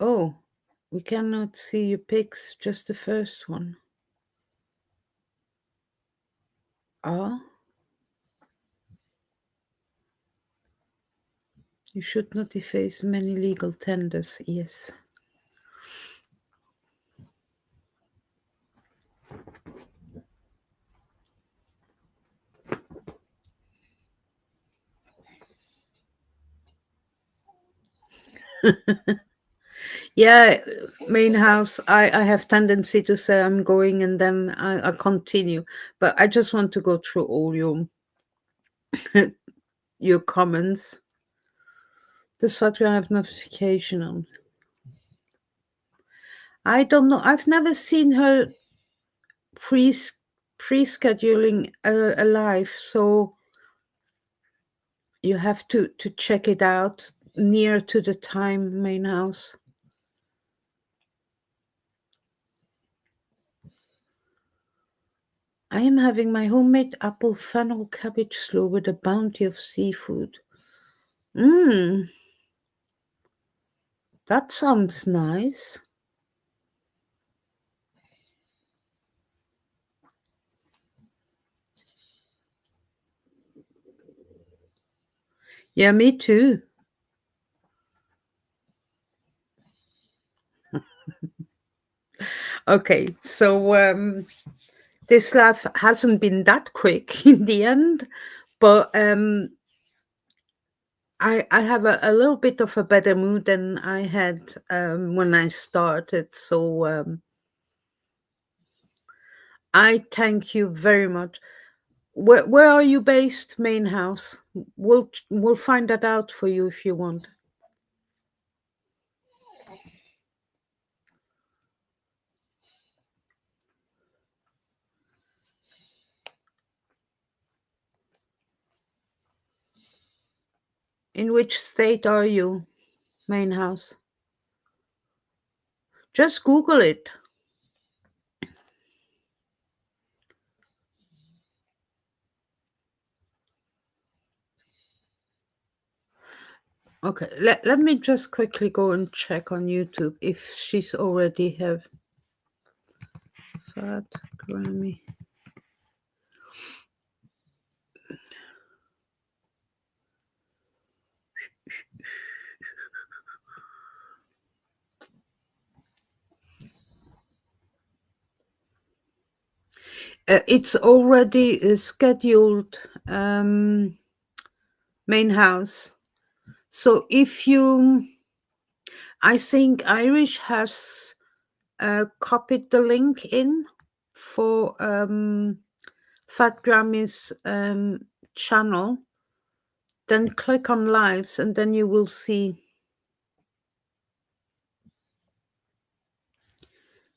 [SPEAKER 1] Oh, we cannot see your pics, just the first one. Ah, you should not efface many legal tenders. Yes. Yeah, main house. I have tendency to say I'm going and then I continue, but I just want to go through all your comments. This is what we have notification on. I don't know. I've never seen her pre pre-scheduling a live, so you have to check it out near to the time, main house. I am having my homemade apple fennel cabbage stew with a bounty of seafood. Mmm, that sounds nice. Yeah, me too. Okay, so this life hasn't been that quick in the end, but I have a little bit of a better mood than I had when I started. So I thank you very much. Where are you based, main house? We'll find that out for you if you want. In which state are you, main house? Just Google it. Okay, let me just quickly go and check on YouTube if she's already have Fat Grammy. It's already scheduled, main house. So if you, I think Irish has copied the link in for Fat Grammy's channel, then click on lives and then you will see.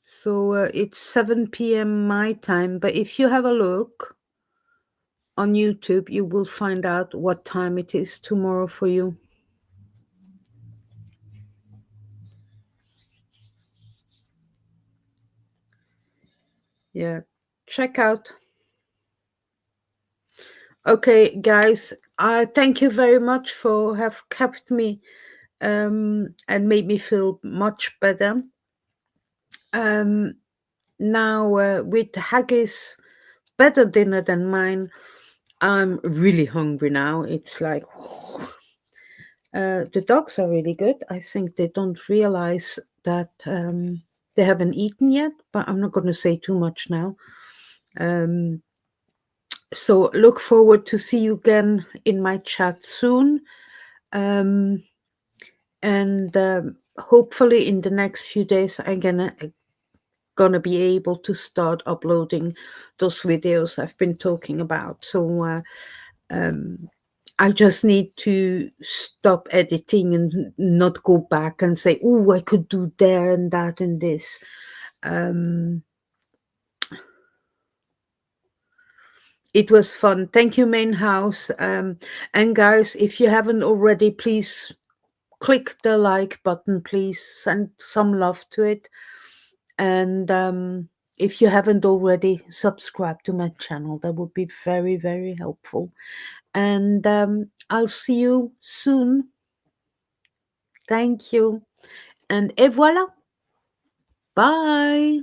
[SPEAKER 1] So it's 7 p.m. my time, but if you have a look on YouTube, you will find out what time it is tomorrow for you. Yeah, check out. Okay, guys, I thank you very much for have kept me and made me feel much better. Now with haggis, better dinner than mine. I'm really hungry now. It's like the dogs are really good. I think they don't realize that they haven't eaten yet, but I'm not going to say too much now. So look forward to see you again in my chat soon. Um, and hopefully in the next few days I'm gonna be able to start uploading those videos I've been talking about. So I just need to stop editing and not go back and say, oh, I could do there and that and this. It was fun. Thank you, main house. And guys, if you haven't already, please click the like button. Please send some love to it. And if you haven't already, subscribe to my channel. That would be very, very helpful. And I'll see you soon. Thank you. And et voilà. Bye.